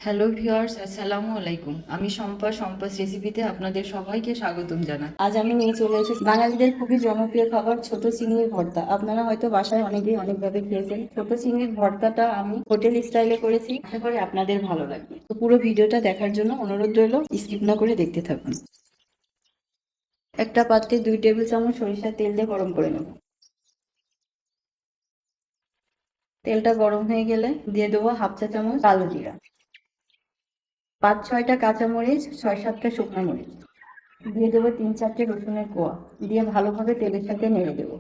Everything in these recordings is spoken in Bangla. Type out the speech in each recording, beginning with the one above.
হ্যালো ভিউয়ার্স, আসসালামু আলাইকুম। আমি সম্পাস রেসিপিতে আপনাদের সবাইকে স্বাগতম জানাই। আজ আমি নিয়ে চলে এসেছি বাঙালিদের খুবই জনপ্রিয় খাবার ছোট চিংড়ির ভর্তা। আপনারা হয়তো বাসায় অনেকেই অনেকভাবে খেয়েছেন। ছোট চিংড়ির ভর্তাটা আমি হোটেল স্টাইলে করেছি, আশা করি আপনাদের ভালো লাগবে। তো পুরো ভিডিওটা দেখার জন্য অনুরোধ রইল, স্কিপ না করে দেখতে থাকুন। একটা পাত্রে 2 টেবিল চামচ সরিষার তেল দিয়ে গরম করে নেব। তেলটা গরম হয়ে গেলে দিয়ে দেবো হাফ চা চামচ কালো জিরা, 5-6টা কাঁচামরিচ, 6-7টা শুকনো মরিচ, দিয়ে দেবো 3-4টে রসুনের কোয়া, দিয়ে ভালোভাবে তেলের সাথে নেড়ে দেবো।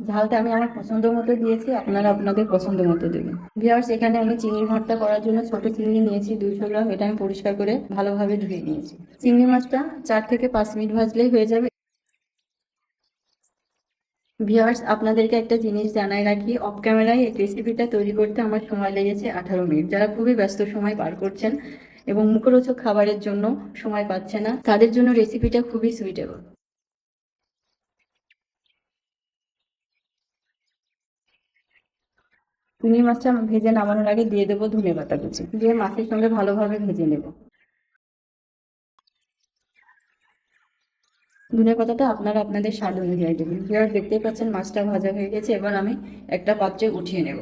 ঝালটা আমি আমার পছন্দ মতো দিয়েছি, আপনারা আপনাদের পছন্দ মতো দেবেন। ভিউয়ার্স, এখানে আমি চিংড়ি ভর্তা করার জন্য ছোট চিংড়ি নিয়েছি 200 গ্রাম। এটা আমি পরিষ্কার করে ভালোভাবে ধুয়ে নিয়েছি। চিংড়ি মাছটা 4 থেকে 5 মিনিট ভাজলেই হয়ে যাবে। ভিউয়ার্স, আপনাদেরকে একটা জিনিস জানাই রাখি, অফ ক্যামেরায় এই রেসিপিটা তৈরি করতে আমার সময় লেগেছে 18 মিনিট। যারা খুবই ব্যস্ত সময় পার করছেন এবং মুখরোচক খাবারের জন্য সময় পাচ্ছে না, তাদের জন্য রেসিপিটা খুবই সুইটেবল। চিংড়ি মাছটা ভেজে নামানোর আগে দিয়ে দেবো ধনেপাতা কুচি, দিয়ে মাছের সঙ্গে ভালোভাবে ভেজে নেব। ধনেপাতাটা আপনারা আপনাদের স্বাদ অনুযায়ী দেবেন। ভিউয়ার্স, দেখতেই পাচ্ছেন মাছটা ভাজা হয়ে গেছে। এবার আমি একটা পাত্রে উঠিয়ে নেব।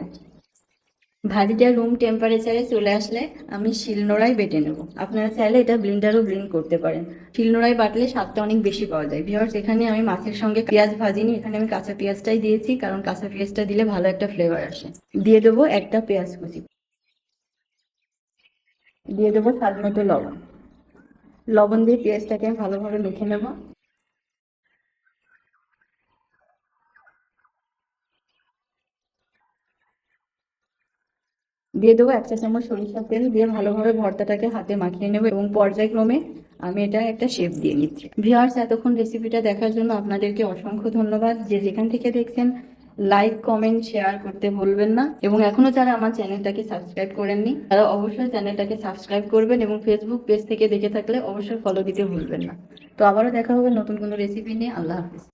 ভাজিটা রুম টেম্পারেচারে চলে আসলে আমি শিলনোড়ায় বেটে নেব। আপনারা চাইলে এটা ব্লেন্ডারও ব্লেন্ড করতে পারেন। শিলনোড়ায় বাটলে স্বাদটা অনেক বেশি পাওয়া যায়। ভিউয়ার্স, এখানে আমি মাছের সঙ্গে পেঁয়াজ ভাজিনি, এখানে আমি কাঁচা পেঁয়াজটাই দিয়েছি, কারণ কাঁচা পেঁয়াজটা দিলে ভালো একটা ফ্লেভার আসে। দিয়ে দেবো একটা পেঁয়াজ কুচি, দিয়ে দেবো স্বাদ মতো লবণ। লবণ দিয়ে পেঁয়াজটাকে ভালোভাবে মেখে নেব। দিয়ে দেবো 1 চা চামচ সরিষার তেল, দিয়ে ভালোভাবে ভর্তাটাকে হাতে মাখিয়ে নেবো এবং পর্যায়ক্রমে আমি এটা একটা শেপ দিয়ে নিচ্ছি। ভিউয়ার্স, এতক্ষণ রেসিপিটা দেখার জন্য আপনাদেরকে অসংখ্য ধন্যবাদ। যে যেখান থেকে দেখছেন, লাইক, কমেন্ট, শেয়ার করতে ভুলবেন না। এবং এখনো যারা আমার চ্যানেলটাকে সাবস্ক্রাইব করেননি, তারা অবশ্যই চ্যানেলটাকে সাবস্ক্রাইব করবেন এবং ফেসবুক পেজ থেকে দেখে থাকলে অবশ্যই ফলো দিতে ভুলবেন না। তো আবারও দেখা হবে নতুন কোনো রেসিপি নিয়ে। আল্লাহ হাফিজ।